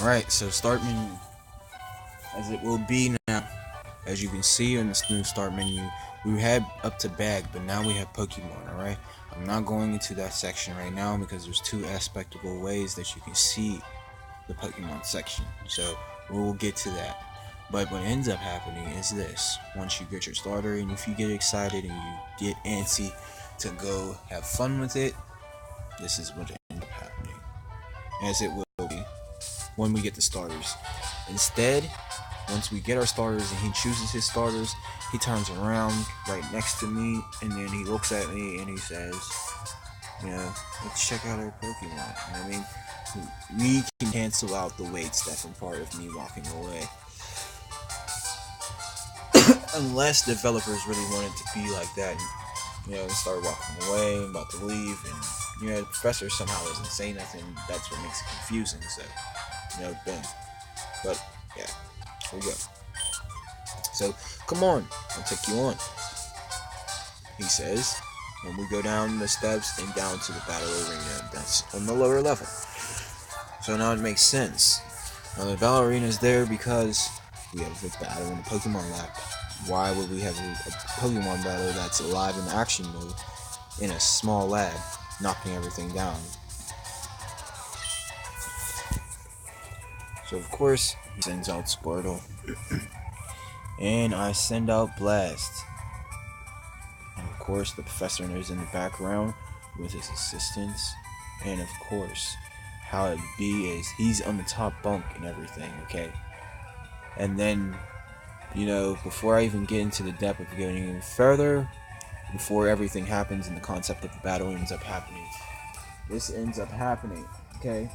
Alright, so start menu, as it will be now. As you can see in this new start menu, we had up to bag, but now we have Pokemon, alright? I'm not going into that section right now because there's two aspectable ways that you can see the Pokemon section. So we will get to that. But what ends up happening is this. Once you get your starter, and if you get excited and you get antsy to go have fun with it, this is what ends up happening. As it will be when we get the starters. Instead, once we get our starters and he chooses his starters, he turns around right next to me and then he looks at me and he says, let's check out our Pokemon. You know what I mean? We can cancel out the wait step part of me walking away. Unless developers really want it to be like that and, start walking away and about to leave and, the professor somehow doesn't say nothing. That's what makes it confusing, so, boom. But, yeah, here we go. So, come on, I'll take you on, he says, when we go down the steps and down to the battle arena. That's on the lower level. So now it makes sense. Now the battle arena is there because we have a battle in the Pokemon lab. Why would we have a Pokemon battle that's alive in action mode in a small lab, knocking everything down? So of course, he sends out Squirtle. And I send out Blast. And of course, the professor is in the background with his assistants. And of course, how it be is he's on the top bunk and everything, okay? And then, before I even get into the depth of going even further, before everything happens and the concept of the battle ends up happening, this ends up happening, okay?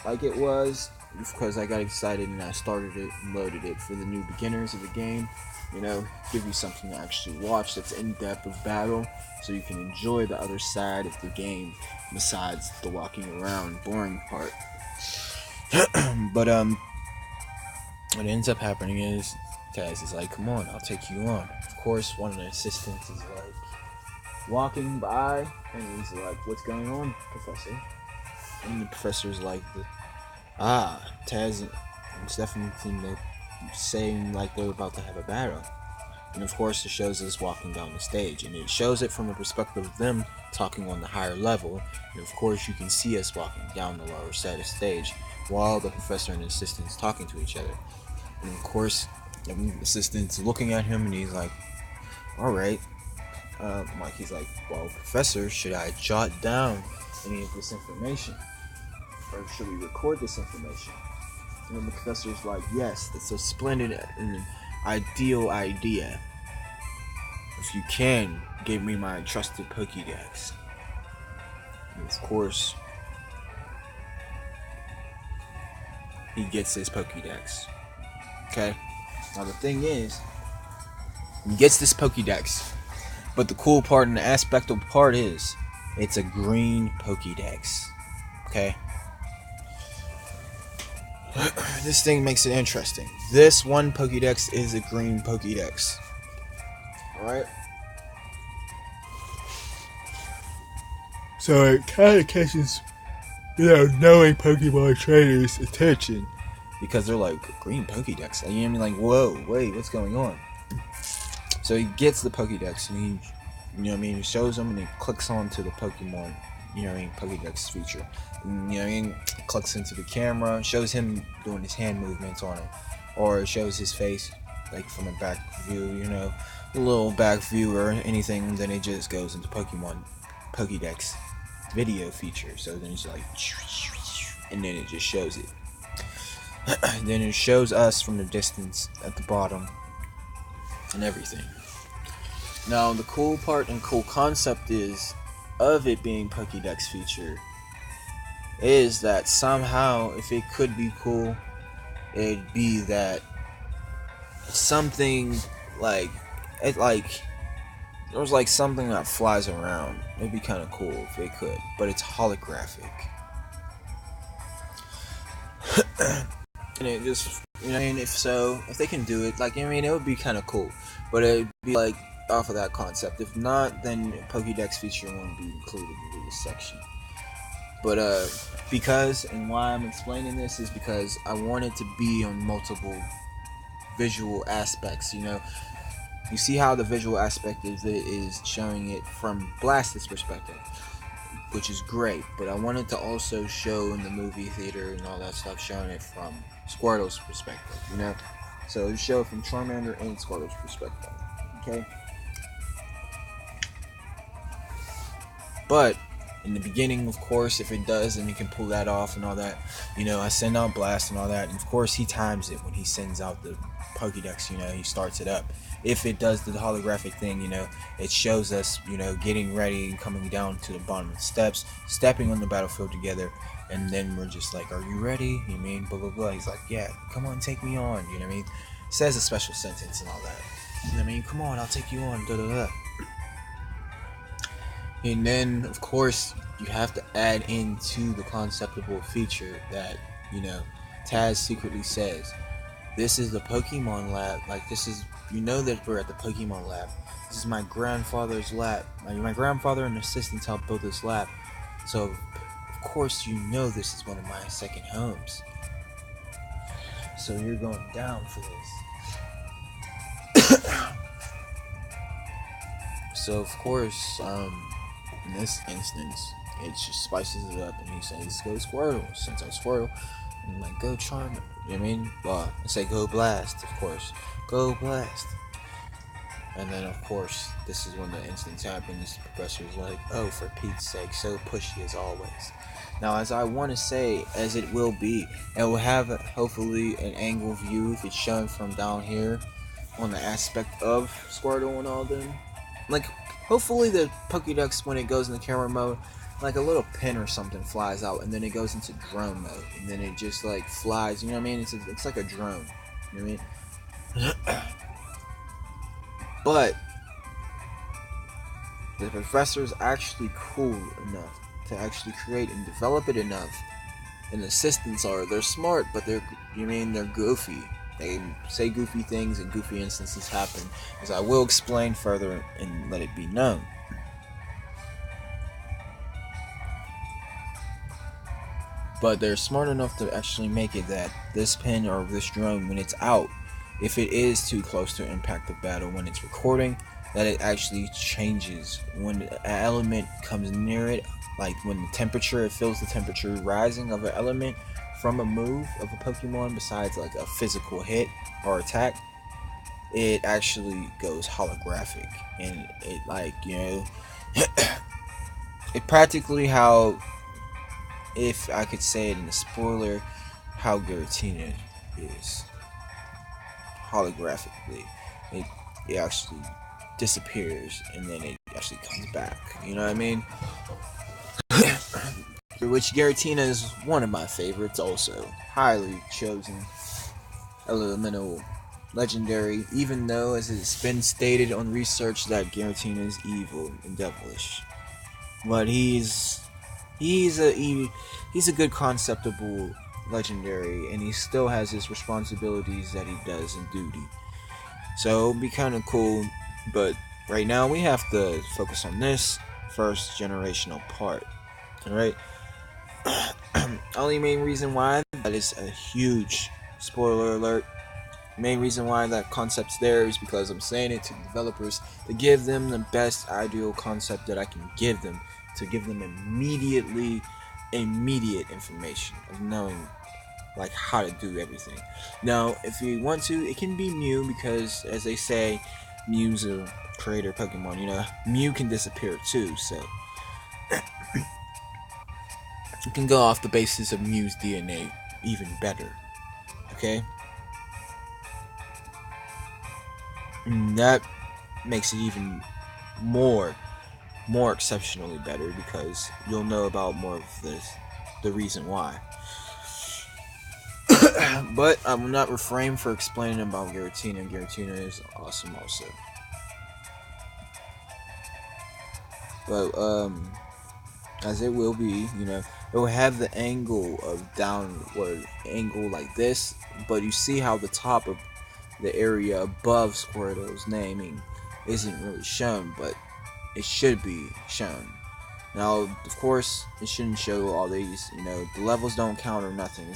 Like it was, because I got excited and I started it and loaded it for the new beginners of the game, give you something to actually watch that's in depth of battle, so you can enjoy the other side of the game besides the walking around boring part. But what ends up happening is Taz is like, come on, I'll take you on. Of course, one of the assistants is like walking by and he's like, what's going on, Professor? And the professor's like, Taz, it's definitely saying like they're about to have a battle. And of course it shows us walking down the stage, and it shows it from the perspective of them talking on the higher level, and of course you can see us walking down the lower side of the stage while the professor and the assistant's talking to each other. And of course the assistant's looking at him and he's like, alright, he's like, well, Professor, should I jot down any of this information? Or should we record this information? And then the professor's like, yes, that's a splendid and ideal idea. If you can, give me my trusted Pokédex. And of course, he gets his Pokédex. Okay? Now the thing is, he gets this Pokédex, but the cool part and the aspectful part is, it's a green Pokédex. Okay? This thing makes it interesting. This one Pokédex is a green Pokédex. Alright? So it kind of catches, knowing Pokemon trainers' attention. Because they're like, green Pokédex? You know what I mean? Like, whoa, wait, what's going on? So he gets the Pokédex and he shows them and he clicks onto the Pokemon, Pokédex feature. And, clicks into the camera, shows him doing his hand movements on it, or it shows his face, like from a back view, a little back view or anything. Then it just goes into Pokemon Pokédex video feature. So then it's like, and then it just shows it. Then it shows us from the distance at the bottom and everything. Now the cool part and cool concept is of it being Pokédex feature is that somehow, if it could be cool, it'd be that something like it, like there was like something that flies around. It'd be kind of cool if it could, but it's holographic. And it just, if they can do it, it would be kind of cool, but it'd be like off of that concept. If not, then Pokédex feature won't be included in this section. But because, and why I'm explaining this is because I want it to be on multiple visual aspects. You see how the visual aspect of it is showing it from Blast's perspective, which is great, but I wanted to also show in the movie theater and all that stuff, showing it from Squirtle's perspective. So show it from Charmander and Squirtle's perspective, okay? But in the beginning, of course, if it does, then you can pull that off and all that. I send out Blast and all that, and of course he times it when he sends out the Pokédex. He starts it up. If it does the holographic thing, it shows us, getting ready and coming down to the bottom of the steps, stepping on the battlefield together, and then we're just like, "Are you ready?" You mean blah blah blah. He's like, "Yeah, come on, take me on." You know what I mean? Says a special sentence and all that. You know what I mean? Come on, I'll take you on. Da da da. And then, of course, you have to add into the conceptable feature that, Taz secretly says, "This is the Pokemon lab. Like, this is, that we're at the Pokemon lab. This is my grandfather's lab. My grandfather and assistants helped build this lab. So, of course, this is one of my second homes. So you're going down for this." So, of course, in this instance, it just spices it up, and he says, "Go Squirtle." Since I'm Squirtle, I'm like, "Go Charmander." You know what I mean? Well, I say, "Go Blast," of course. Go Blast. And then, of course, this is when the instance happens. The professor's like, "Oh, for Pete's sake, so pushy as always." Now, as I want to say, as it will be, it will have, hopefully, an angle view if it's shown from down here on the aspect of Squirtle and all them. Like, hopefully the Pokédex, when it goes in the camera mode, like a little pin or something flies out, and then it goes into drone mode, and then it just like flies. You know what I mean? It's like a drone. You know what I mean? But the professor's actually cool enough to actually create and develop it enough. And assistants they're smart, but they're goofy. They say goofy things and goofy instances happen, as I will explain further and let it be known. But they're smart enough to actually make it that this pin or this drone, when it's out, if it is too close to impact the battle when it's recording, that it actually changes when an element comes near it. Like when it feels the temperature rising of an element from a move of a Pokemon, besides like a physical hit or attack, it actually goes holographic. And it it practically how, if I could say it in a spoiler, how Giratina is holographically. It actually disappears and then it actually comes back. You know what I mean? Which Giratina is one of my favorites also. Highly chosen elemental legendary, even though as it's been stated on research that Giratina is evil and devilish. But he's a good conceptable legendary, and he still has his responsibilities that he does in duty. So it'll be kind of cool, but right now we have to focus on this first generational part. Alright? Only main reason why that is a huge spoiler alert. Main reason why that concept's there is because I'm saying it to developers to give them the best ideal concept that I can give them, to give them immediate information of knowing like how to do everything. Now, if you want to, it can be Mew, because as they say, Mew's a creator Pokemon. Mew can disappear too, so you can go off the basis of Mew's DNA even better. Okay? And that makes it even more exceptionally better, because you'll know about more of the reason why. But I will not refrain for explaining about Giratina. Giratina is awesome also. But as it will be, it will have the angle of downward angle like this, but you see how the top of the area above Squirtle's naming isn't really shown, but it should be shown. Now, of course, it shouldn't show all these, you know, the levels don't count or nothing.